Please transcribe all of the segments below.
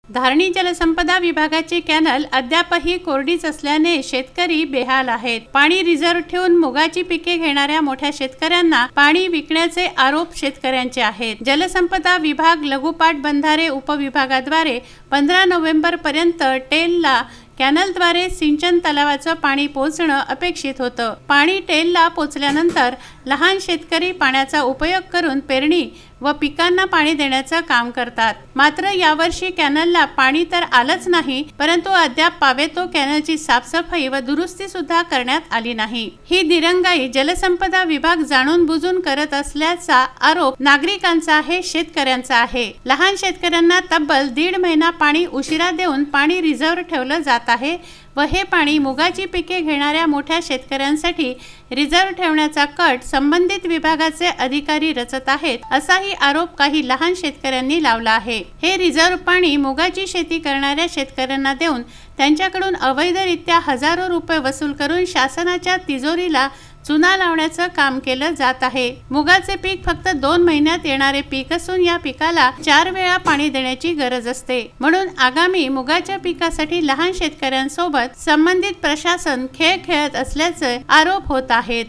धारणी जलसंपदा विभागाची कॅनल अद्यापही कोरडीच असल्याने शेतकरी बेहाल आहेत। पाणी रिझर्व्ह ठेवून मुगाची पिके घेणाऱ्या मोठ्या शेतकऱ्यांना पाणी विकण्याचे आरोप शेतकऱ्यांचे आहेत। जलसंपदा विभाग लघुपाट बंधारे उपविभागाद्वारे 15 नोव्हेंबर पर्यंत टेलला कॅनलद्वारे सिंचन तलावाचं पाणी पोहोचणं अपेक्षित होतं। पाणी टेलला पोहोचल्यानंतर लहान शेतकरी पाण्याचा उपयोग करून पेरणी व पिकांना पाणी देण्याचं काम करतात। मात्र यावर्षी कॅनलला पाणी तर आलंच नाही, परंतु अद्याप पावेतो कॅनलची साफसफाई व दुरुस्ती सुद्धा करण्यात आली नाही। ही दिरंगाई जलसंपदा विभाग जाणून बुजून करत असल्याचा आरोप नागरिकांचा आहे, शेतकऱ्यांचा आहे। लहान शेतकऱ्यांना तब्बल 1.5 महिना पाणी उशिरा देऊन पाणी रिझर्व्ह ठेवलं जात आहे व हे पाणी मुगाची पिके घेणाऱ्या मोठ्या शेतकऱ्यांसाठी रिझर्व्ह ठेवण्याचा कट संबंधित विभागाचे अधिकारी रचत आहेत, असाही आरोप काही लहान शेतकऱ्यांनी लावला आहे। हे रिझर्व्ह पाणी मुगाची शेती करणाऱ्या शेतकऱ्यांना देऊन त्यांच्याकडून अवैधरित्या हजारो रुपये वसूल करून शासनाच्या तिजोरीला चुना लावण्याचं काम केलं जात आहे। मुगाचे पीक फक्त 2 महिन्यात येणारे पीक असून या पिकाला 4 वेळा पाणी देण्याची गरज असते। म्हणून आगामी मुगाच्या पिकासाठी लहान शेतकऱ्यांसोबत संबंधित प्रशासन खेळ खेळत असल्याचे आरोप होत आहेत।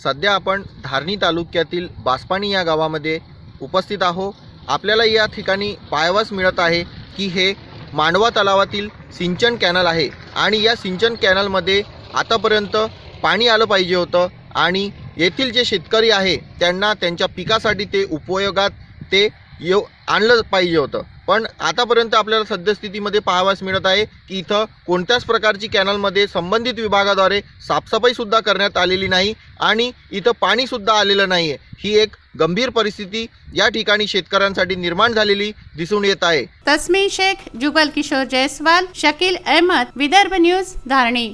सध्या आपण धारणी तालुक्यातील बासपाणी या गावामध्ये उपस्थित आहोत। आपल्याला या ठिकाणी पाहावयास मिळत आहे की हे मांडवा तलावातील सिंचन कॅनल आहे आणि या सिंचन कॅनलमध्ये आतापर्यंत पाणी आलं पाहिजे होतं आणि येथील जे शेतकरी आहे त्यांना त्यांच्या पिकासाठी ते उपयोगात ते आणलं पाहिजे होतं। पण आतापर्यंत आपल्याला सद्यस्थितीमध्ये पाहावयास मिळत आहे की इथं कोणत्याच प्रकारची कॅनलमध्ये संबंधित विभागाद्वारे साफसफाई सुद्धा करण्यात आलेली नाही आणि इथं पाणी सुद्धा आलेलं नाही आहे। ही एक गंभीर परिस्थिती या ठिकाणी शेतकऱ्यांसाठी निर्माण झालेली दिसून येत आहे। तस्मीन शेख, जुगल किशोर जयस्वाल, शकील अहमद, विदर्भ न्यूज, धारणी।